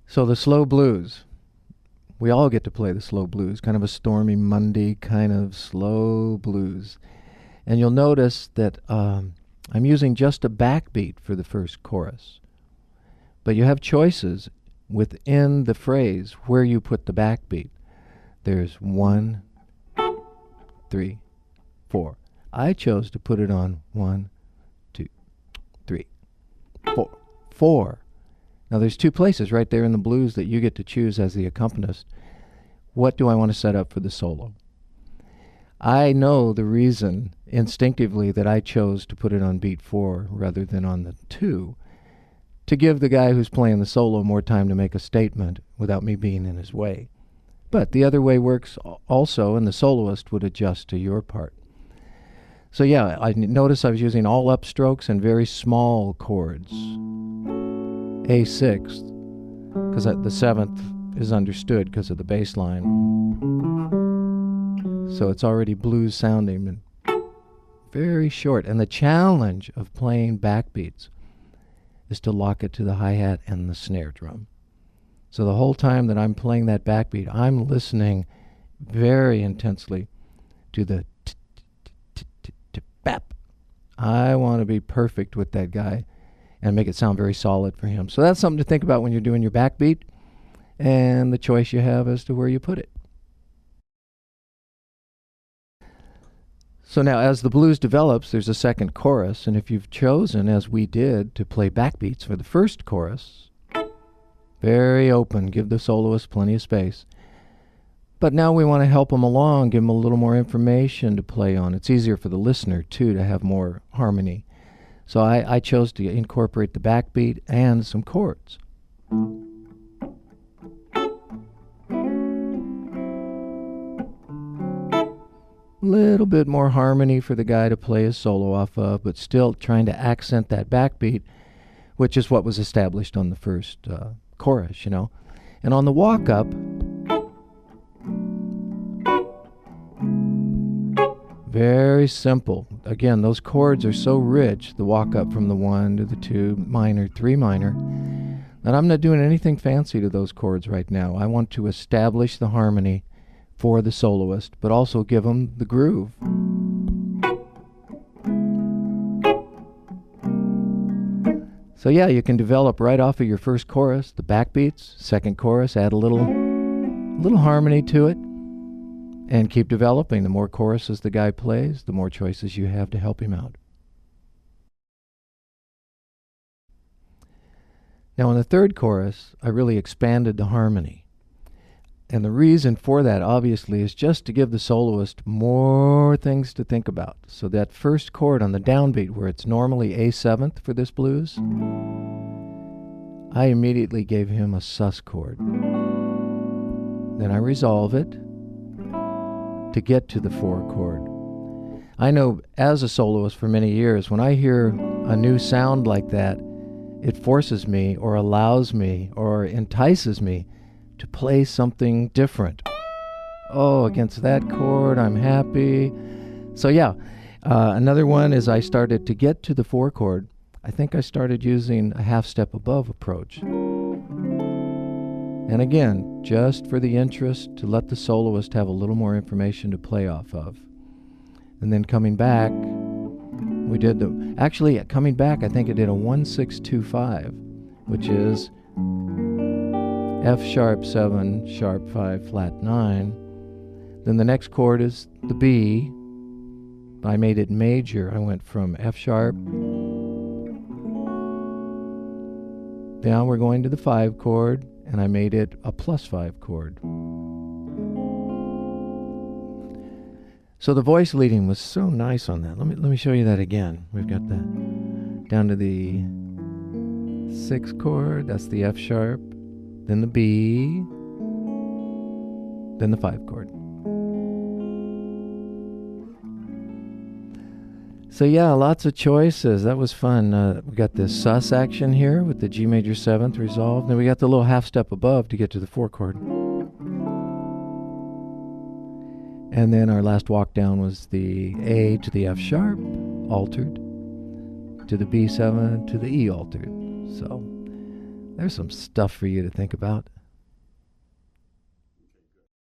So the slow blues. We all get to play the slow blues, kind of a Stormy Monday kind of slow blues. And you'll notice that I'm using just a backbeat for the first chorus. But you have choices within the phrase where you put the backbeat. There's 1, 3, 4. I chose to put it on 1, 2, 3, 4. 4. Now there's two places right there in the blues that you get to choose as the accompanist. What do I want to set up for the solo? I know the reason instinctively that I chose to put it on beat 4 rather than on the 2, to give the guy who's playing the solo more time to make a statement without me being in his way. But the other way works also, and the soloist would adjust to your part. So yeah, I notice I was using all upstrokes and very small chords. A6, because the 7th is understood because of the bass line. So it's already blues sounding and very short. And the challenge of playing backbeats is to lock it to the hi-hat and the snare drum. So the whole time that I'm playing that backbeat, I'm listening very intensely to the bap. I want to be perfect with that guy and make it sound very solid for him. So that's something to think about when you're doing your backbeat and the choice you have as to where you put it. So now as the blues develops, there's a second chorus, and if you've chosen, as we did, to play backbeats for the first chorus, very open, give the soloist plenty of space. But now we want to help them along, give them a little more information to play on. It's easier for the listener, too, to have more harmony. So I chose to incorporate the backbeat and some chords. Little bit more harmony for the guy to play his solo off of, but still trying to accent that backbeat, which is what was established on the first chorus, you know. And on the walk-up, very simple. Again, those chords are so rich, the walk-up from the 1 to the 2 minor, 3 minor, that I'm not doing anything fancy to those chords right now. I want to establish the harmony for the soloist, but also give them the groove. So yeah, you can develop right off of your first chorus, the backbeats, second chorus, add a little harmony to it, and keep developing. The more choruses the guy plays, the more choices you have to help him out. Now in the third chorus, I really expanded the harmony. And the reason for that, obviously, is just to give the soloist more things to think about. So that first chord on the downbeat, where it's normally A7th for this blues, I immediately gave him a sus chord. Then I resolve it to get to the 4 chord. I know as a soloist for many years, when I hear a new sound like that, it forces me or allows me or entices me to play something different. Oh, against that chord, I'm happy. So yeah, another one is I started to get to the 4 chord. I think I started using a half step above approach. And again, just for the interest, to let the soloist have a little more information to play off of. And then coming back, we did actually coming back, I think I did a 1-6-2-5, which is F sharp 7, sharp 5, flat 9. Then the next chord is the B. I made it major. I went from F sharp. Down we're going to the 5 chord, and I made it a +5 chord. So the voice leading was so nice on that. Let me show you that again. We've got the down to the 6 chord, that's the F sharp, then the B, then the 5 chord. So yeah, lots of choices. That was fun. We got this sus action here with the G major 7th resolved. Then we got the little half step above to get to the 4 chord. And then our last walk down was the A to the F sharp, altered, to the B7, to the E altered. So There's some stuff for you to think about.